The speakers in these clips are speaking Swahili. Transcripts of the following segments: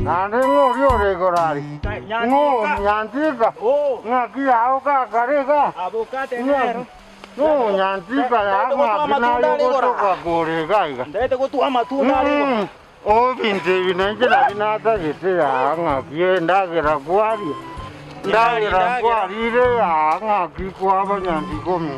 Nani ngori korari. Nyantika. Oh. Ngaki auka kareka. Abukate nero. No nyantika ya ngakina yuko koreka iga. Ndete kutua matunda aliko. O binte binanjira binata gite ya ngaki ndagira kwari. Ndagira kwari re ya ngaki kwaba nyantiko mi.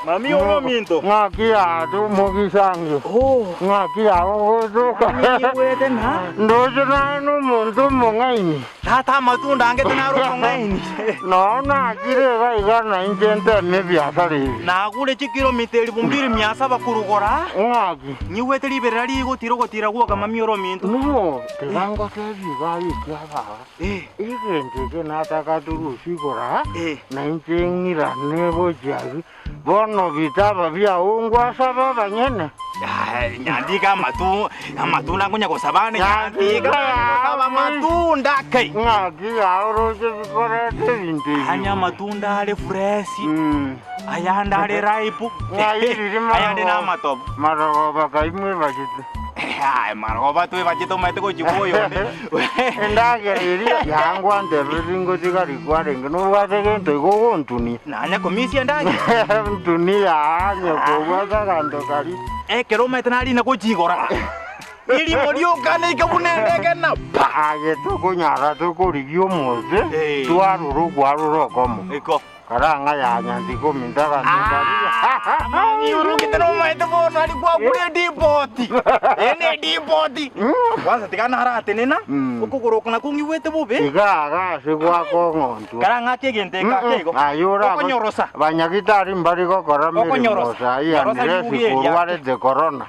Mami ono minto. Ngaki ya tu mogi sangyo. Oh. Ngaki ya o to ka. Wete na. Ndojana no muntu mongaini. Tata matunda angete naro kongaini. No na kire ga igana ingente ne biasari. Na kule chikiro miteli bumbiri miasa bakurugora. Ngaki. Ni wete liberali gotiro gotira gwa kama mi ono minto. No, terango te biga ikaba. Igente ke nataka turu sigora. Na injengira ne bojari. Bono vitaba vya ungwa saba banyene. Nyandika matunda kunya kosabane nyandika kosaba matunda kai. Ngaki auro je bikora te vinte. Hanya matunda ale fresh. Ayanda ale ripe. Ayanda na matob. Maroba kaimwe bajitu. Ai maroba tu bajito mete ko jiboyo ne. Ndageri yangwa nderingo zigari kware ngino wate to go ntuni. Nanya komisi ndage. Ntuni ya nyoko waza kando kari. Kero mete nali na ko jigora. Ili morio kana ikabunendeke na pa. Aye to ko nyara to ko rigio moze. Tu aruru kwaruro komo. Eko. Karanga ya nyandiko mindaka ndari. Mami uru kitano mete bono ali kwa kule dipoti. Ene dipoti. Kwanza tikana harate nena. Ukugoro kuna kungi wete bobe. Iga sigwa ko ngontu. Karanga kegente kakego. Ayura. Okonyorosa. Banyagitari mbari ko korami. Okonyorosa. Iya ndresi kurware de corona.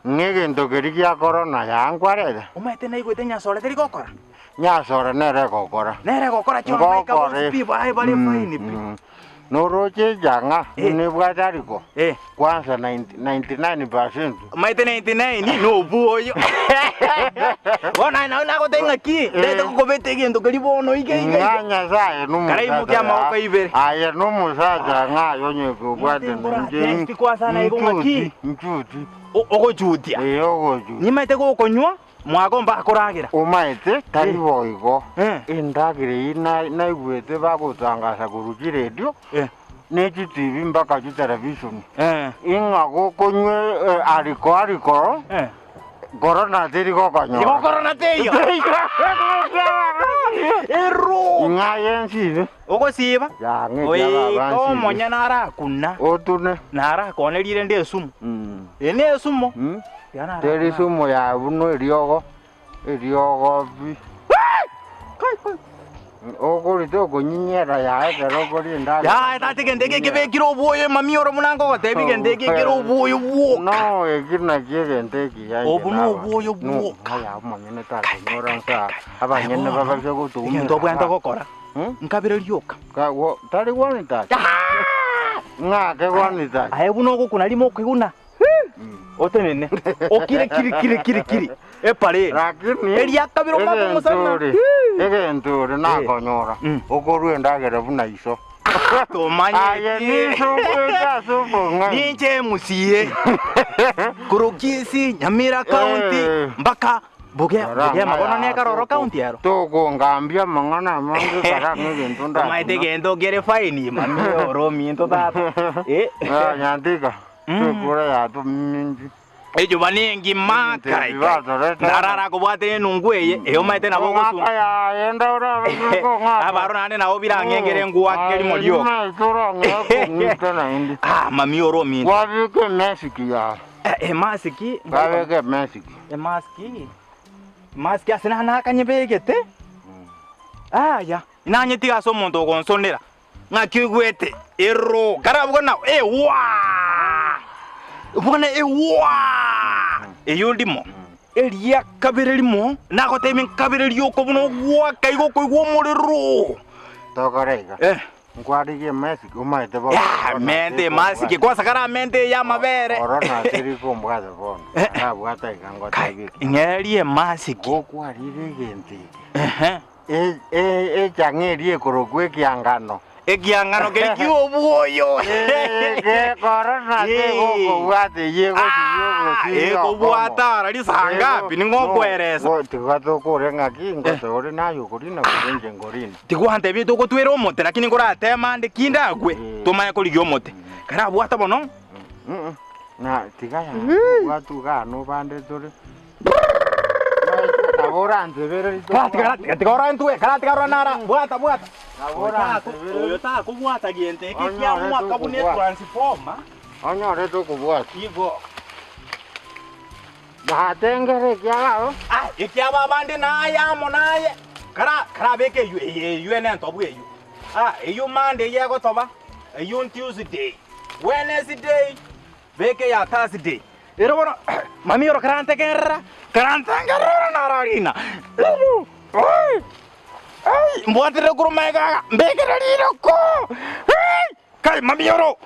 Ngege ndogeri ya corona ya angwarede. Umete na igwete nyasore teri gokora. Nyasore nere gokora. Nere gokora choma ka pipo ai bale fine pi. Noroche janga ne bwatariko. Kwanza 99%. Maite 99 no buoyo. Wana na ko tenga ki. Dete ko bete gendo kalibono ige. Nganya sae numu. Karai mukia mauka ibere. Aye numu saja nga yonye ko bwate nje. Kwa sana iko maki. Nchuti. Oko jutia. Oko jutia. Ni maite ko konywa. Mwagomba akuragira. Umaite taribo igo. Indagire na igwete bagutangaza kuruki radio. Nechi TV mpaka ju television. Inga go konywe ariko. Corona teri go konyo. Yo corona teyo. Eru. Inga yensi. Oko siba. Ya nge ya ba. Ko monya nara kunna. Otune. Nara konelire nde sumu. Ene sumu. Teri sumu ya buno eriogo bi. Kai. Oko rito konyinyera ya ekero kori ndage. Ya tate gendeke kebe kiro boye mami oro munango ko tebi gendeke kiro boye wo. No, ekirna gendeke ya. Obuno boye wo. Kaya monyene ta nyoransa. Abanyene baba byo to. Ndo bwanda kokora. Nkabire lyoka. Ka wo tari woni ta. Nga ke woni ta. Aye buno ko kuna limo kwiguna. Otenene. Okire kiri. Epare. Lakini elia kabiro mako musana. Ege ntore na konyora. Okorwe ndagere buna iso. To manye. Aye ni sokwega sofonga. Ninje musiye. Kurukisi Nyamira County mpaka Bugia mabono ne karoro county yaro. To ko ngambia mangana mangu karanga gentunda. Maite gendo gere fine mami oro minto tata. Nyandika. Kura ya to minji. Ejo banengi makai. Narara ko bwate nungweye eyo maite nabo kusu. Aya yenda ora ko nga. Abaro nane nawo birangengere nguwa keri molio. Mami oro minto. Wabi ke mesiki ya. Masiki. Wabi ke mesiki. Masiki asina na kanyebegete. Ya. Inanye tiga so muntu konsonera. Ngakigwete ero karabwo na wa. Bwana eyondimo elia kabirelimo nako temen kabirelio ko buno wa kaigo ko go morero Tokorega. Ngwarige Messi umaite bo. Ya, mente Messi kwa sakara mente ya mabere. Corona tiri kumbwaza bono. Abwata ikango tabi. Ngerie Messi. Gokwarire gente. Changerie korokwe kiangano. Ekiangano keri kiubuoyo. Corona tego gwate yego siyo. Ego bwata rali sangapi ningokwereza. Tigato korenga kingo tore nayo kurina kurenje ngorina. Tigwante bitu ko twero mote lakini ngora tema ndikinda gwe. Toma yako ligyo mote. Kana bwata bono. Na tigaya. Watu gano bande tore. Ahora ndebere Tigora ntwe kana tigora nara bwata. Ahora yo ta ko bwata gente kikia mwaka bune transforma. Onyore to kubwata. Igo. Batengere kyao. Ikia babande na ya monaye. Kara beke yu ene ntobu eyu. Eyu Monday ye go toba. Eyu Tuesday. Wednesday. Beke ya Thursday. Ero bona mami oro karante kerra. Karante kerra nararina. Mbwatire kurumega mbekere liro ko. Kai mami oro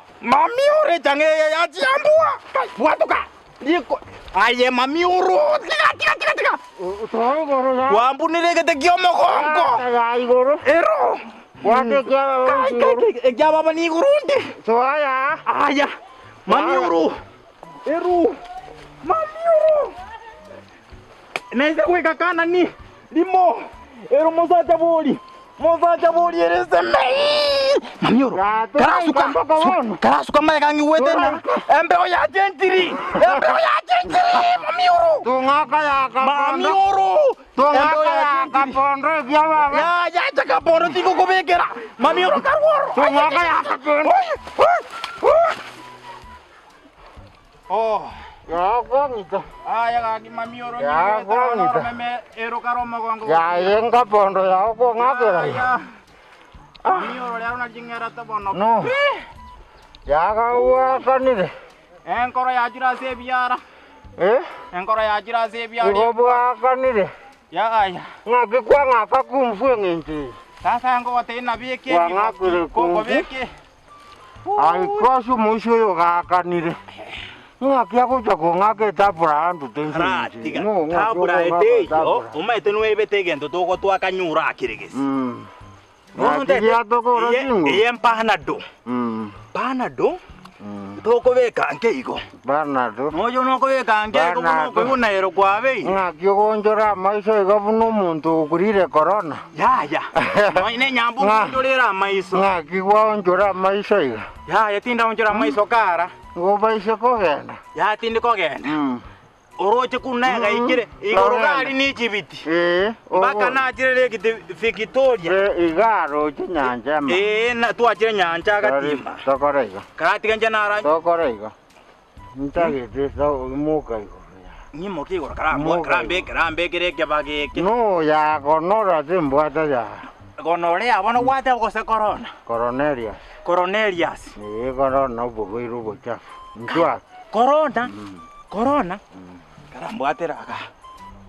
jange ya chiambua. Kai bwatuka. Diko aye mami oro tiga. Toi goro ya. Wambunire gete kiomo kongo. Ai goro. Ero. Wate kyao. Kai baba ni gurundi. Soaya. Aya. Mami oro. Ero. Mami oro. Neza kweka kana ni limo. Ero mozacha boli erese mei. Mami oro. Karasuka mai kangi wete na. Embeo ya gentiri. Mami oro. Tungaka ya kapondo. Mami oro. Tungaka ya kapondo ya baba. Ya chaka poro tiko kubekera. Mami oro karworo. Tungaka ya kapondo. Oh. Ya kongito. Ya kaki mami oro. Ya kongito. Meme ero karomo kwangu. Ya yenga pondo ya ko ngakera. Mami oro leo na jingera to bono. No. Ya ka uwa kanire. Enkoro ya jira se biara. Enkoro ya jira se biara. Ko bwa kanire. Ya aya. Ngaki kwa ngaka kumfwe nginti. Sasa ngo wote na bieke. Kwa ngakure ko bieke. Ai kosu musho yo ga kanire. Ngaki akuja ko ngake tapura andu tensi. No, tapura ete. Umaite no ebete gento to twakanyura akirigisi. Ya toko rosingo. Panado. Panado. Toko beka nkeigo. Bernardo. Moyo no kobeka nkeigo no kubuna ero kwabe. Ngaki gonjora maiso igabuno umuntu ukurire corona. Ya. No ine nyambu ndolera maiso. Ngaki gonjora maiso iga. Ya tinda onjora maiso kara. Go baise kogenda. Ya tindi kogenda. Oroche kunega ikire igoro gari ni chibiti. Mbaka na chirere kiti Victoria. Igaro chinyanja ma. Na tuachire nyanja gatimba. Tokorega. Karati kanja nara. Tokorega. Ntagete so muka igoro. Nyimo kigoro karambe kire kebageke. No ya gonora timbwata ya. Gonore abona wate gose corona. Coronarius. Corona ubogoiro bochafu. Njwa. Corona. Karambwatera aka.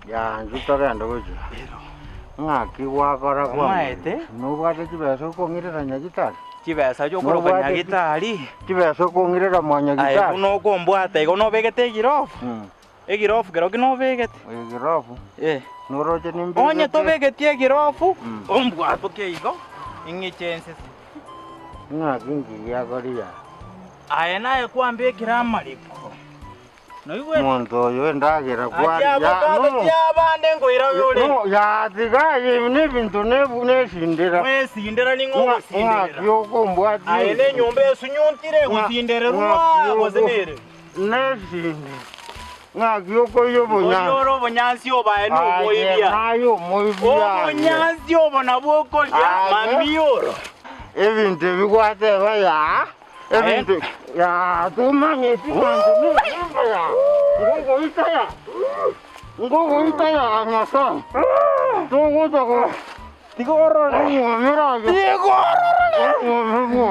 Ya njutogenda gojo. Ngaki wakora kwa. Maete. No bwate kibeso kongirera nyagitari. Kibesa cyo koroba nyagitari. Kibeso kongirera mwanyagitari. Ai kuno kombwate igo no begete girofu. Egirofu gero kino begete. Egirofu. Noroje nimbe. Onye to begete girofu. Ombwato keigo. Ingichense. Ngaki yagoria. Aena kwambe kiramariko. Muntu oyo ndagira kwa ya bande ngoira yole. No ya tigaye ne bintu ne sindira. Sindira ni ngo sindira. Yo kombwati. Aene nyombe sunyuntire usindere ruwa wazenere. Ne sindira. Ngakyo ko yo bonya. Oyoro bonyansi oba eno moibia. Ayo moibia. Bonyansi oba na boko ya mamioro. Ebintu bikwate baya. Ebintu ya tumanye tikantu ni ya. Ngogo itaya ngasa. Togo. Tigoro ni mira.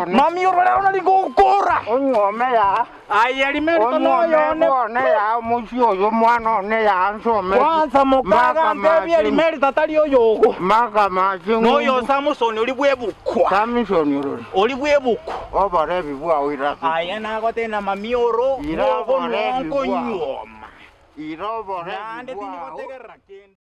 Mami oro la una lingo corra. Ora. Onyome ya. Aya limerito no yone. One ya musio yo mwana ne ya nsome. Kwanza mukaga ndebye limerito tali oyogo. Maka majingu. No yo Samson oli bwebukwa. Samson yorori. Oli bwebukwa. Obare bibwa wira. Aya nago tena mamioro. Ira Ogo nonko nyoma. Ira obare. Ande tinyi gotegerra kende.